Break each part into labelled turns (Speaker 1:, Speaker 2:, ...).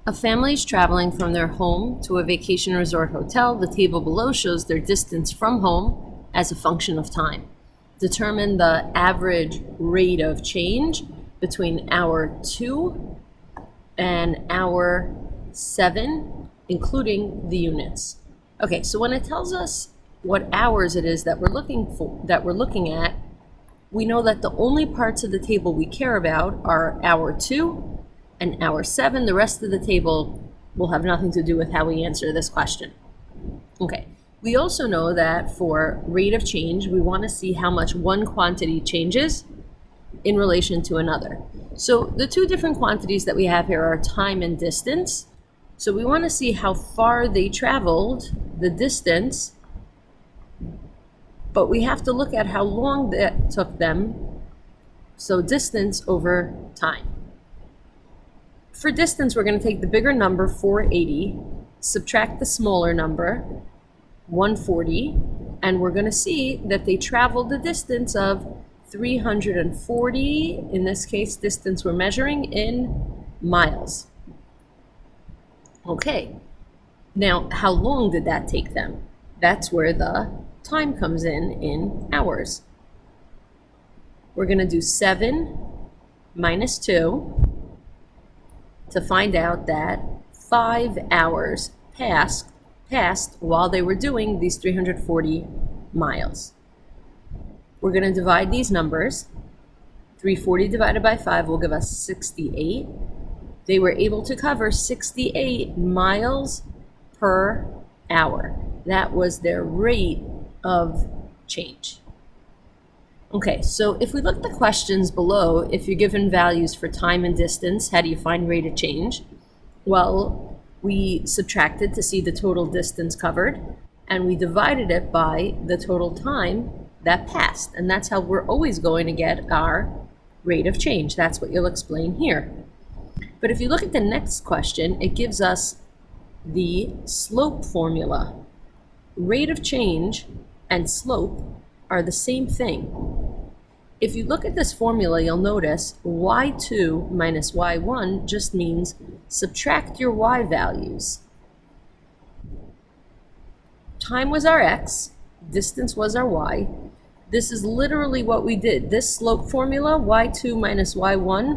Speaker 1: A family is traveling from their home to a vacation resort hotel. The table below shows their distance from home as a function of time. Determine the average rate of change between hour 2 and hour 7, including the units. Okay, so when it tells us what hours it is that we're looking at, we know that the only parts of the table we care about are hour 2 and hour 7. The rest of the table will have nothing to do with how we answer this question. Okay, we also know that for rate of change, we want to see how much one quantity changes in relation to another. So the two different quantities that we have here are time and distance. So we want to see how far they traveled, the distance, but we have to look at how long that took them. So distance over time. For distance, we're going to take the bigger number, 480, subtract the smaller number, 140, and we're going to see that they traveled the distance of 340, in this case, distance we're measuring in miles. Okay, now how long did that take them? That's where the time comes in hours. We're going to do 7 minus 2. To find out that 5 hours passed while they were doing these 340 miles. We're going to divide these numbers. 340 divided by 5 will give us 68. They were able to cover 68 miles per hour. That was their rate of change. Okay, so if we look at the questions below, if you're given values for time and distance, how do you find rate of change? Well, we subtracted to see the total distance covered, and we divided it by the total time that passed. And that's how we're always going to get our rate of change. That's what you'll explain here. But if you look at the next question, it gives us the slope formula. Rate of change and slope are the same thing. If you look at this formula, you'll notice y2 minus y1 just means subtract your y values. Time was our x, distance was our y. This is literally what we did. This slope formula, y2 minus y1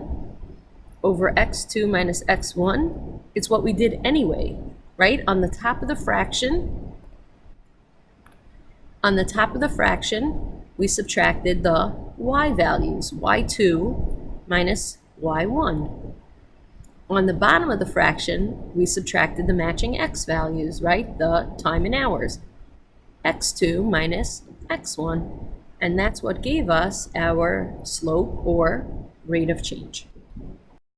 Speaker 1: over x2 minus x1, it's what we did anyway, right? On the top of the fraction, we subtracted the y values, y2 minus y1. On the bottom of the fraction, we subtracted the matching x values, right? The time in hours, x2 minus x1. And that's what gave us our slope or rate of change.